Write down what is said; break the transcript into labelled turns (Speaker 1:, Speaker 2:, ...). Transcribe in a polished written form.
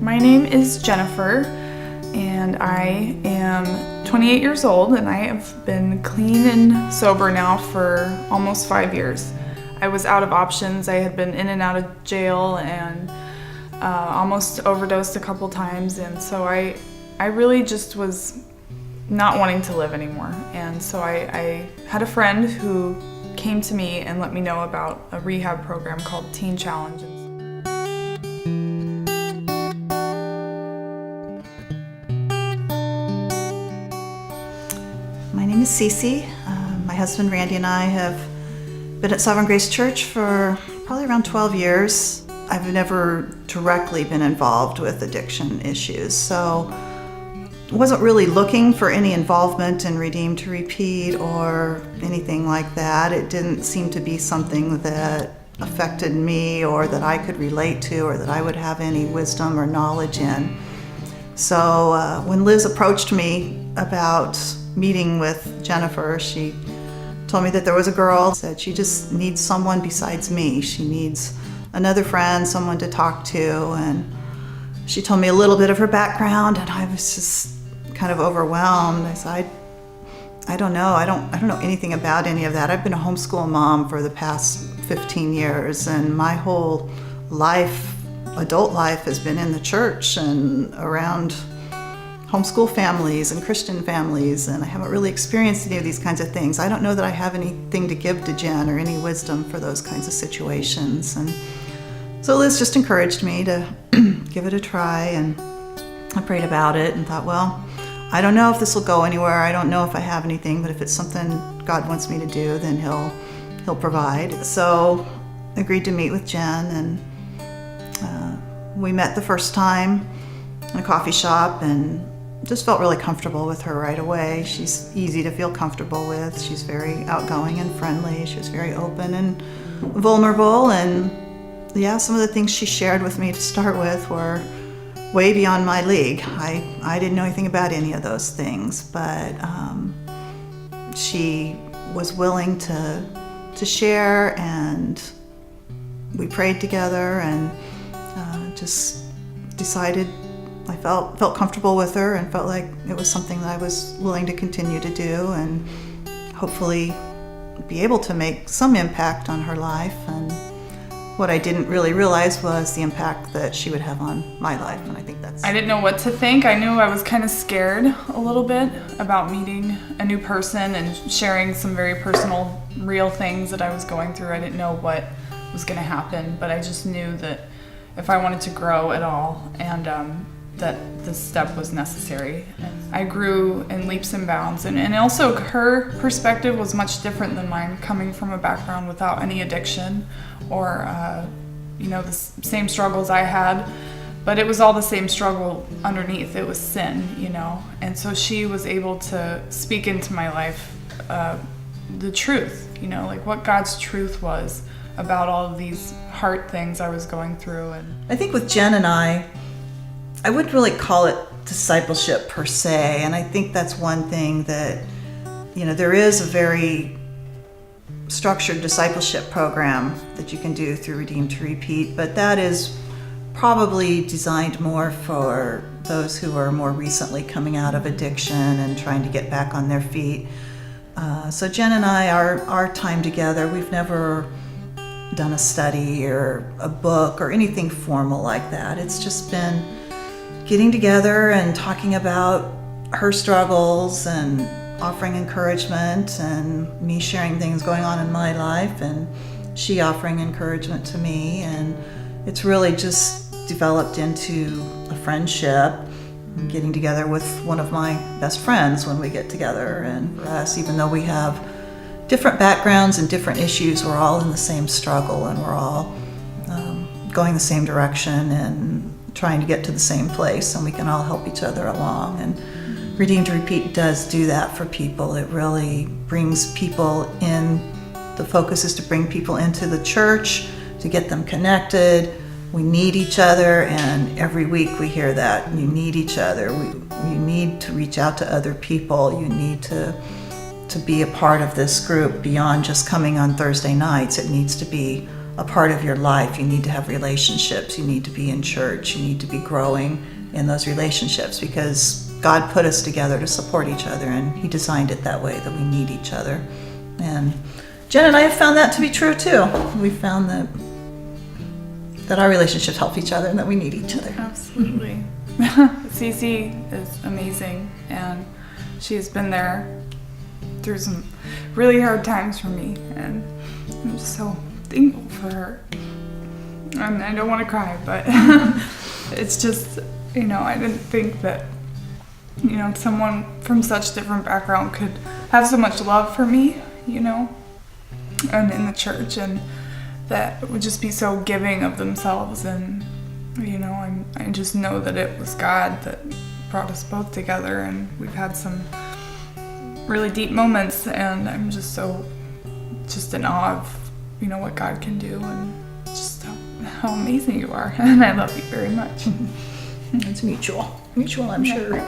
Speaker 1: My name is Jennifer, and I am 28 years old, and I have been clean and sober now for almost 5 years. I was out of options. I had been in and out of jail and almost overdosed a couple times, and so I really just was not wanting to live anymore. And so I had a friend who came to me and let me know about a rehab program called Teen Challenge.
Speaker 2: My name is CeCe. My husband Randy and I have been at Sovereign Grace Church for probably around 12 years. I've never directly been involved with addiction issues, so wasn't really looking for any involvement in Redeem to Repeat or anything like that. It didn't seem to be something that affected me or that I could relate to or that I would have any wisdom or knowledge in. So when Liz approached me about meeting with Jennifer, she told me that there was a girl, said she just needs someone besides me. She needs another friend, someone to talk to, and she told me a little bit of her background, and I was just kind of overwhelmed. I said, I don't know. I don't know anything about any of that. I've been a homeschool mom for the past 15 years, and my whole life, adult life, has been in the church and around homeschool families and Christian families, and I haven't really experienced any of these kinds of things. I don't know that I have anything to give to Jen or any wisdom for those kinds of situations. And so Liz just encouraged me to give it a try, and I prayed about it and thought, well, I don't know if this will go anywhere. I don't know if I have anything, but if it's something God wants me to do, then He'll provide. So I agreed to meet with Jen, and we met the first time in a coffee shop and just felt really comfortable with her right away. She's easy to feel comfortable with. She's very outgoing and friendly. She was very open and vulnerable, and yeah, some of the things she shared with me to start with were way beyond my league. I didn't know anything about any of those things, but she was willing to share, and we prayed together and just decided I felt comfortable with her and felt like it was something that I was willing to continue to do and hopefully be able to make some impact on her life. And what I didn't really realize was the impact that she would have on my life, and I think I
Speaker 1: didn't know what to think. I knew I was kind of scared a little bit about meeting a new person and sharing some very personal, real things that I was going through. I didn't know what was going to happen, but I just knew that if I wanted to grow at all, and that this step was necessary. I grew in leaps and bounds, and also her perspective was much different than mine, coming from a background without any addiction or the same struggles I had, but it was all the same struggle underneath. It was sin, and so she was able to speak into my life the truth, like what God's truth was about all of these hard things I was going through. And
Speaker 2: I think with Jen and I wouldn't really call it discipleship per se, and I think that's one thing that, there is a very structured discipleship program that you can do through Redeem to Repeat, but that is probably designed more for those who are more recently coming out of addiction and trying to get back on their feet. So Jen and I, our time together, we've never done a study or a book or anything formal like that. It's just been getting together and talking about her struggles and offering encouragement, and me sharing things going on in my life and she offering encouragement to me. And it's really just developed into a friendship. I'm getting together with one of my best friends when we get together, and for us, even though we have different backgrounds and different issues, we're all in the same struggle, and we're all going the same direction and trying to get to the same place, and we can all help each other along. And Redeem to Repeat does do that for people. It really brings people in. The focus is to bring people into the church, to get them connected. We need each other, and every week we hear that. You need each other. You need to reach out to other people. You need to be a part of this group beyond just coming on Thursday nights. It needs to be a part of your life. You need to have relationships. You need to be in church. You need to be growing in those relationships because God put us together to support each other, and He designed it that way, that we need each other. And Jen and I have found that to be true too. We've found that our relationships help each other and that we need each other.
Speaker 1: Absolutely. CeCe is amazing, and she's been there through some really hard times for me, and I'm just so thankful for her. And I don't want to cry, but it's just, I didn't think that, someone from such different background could have so much love for me, and in the church, and that would just be so giving of themselves. And I just know that it was God that brought us both together, and we've had some really deep moments, and I'm just in awe of what God can do, and just how amazing you are. And I love you very much.
Speaker 2: It's mutual, I'm sure.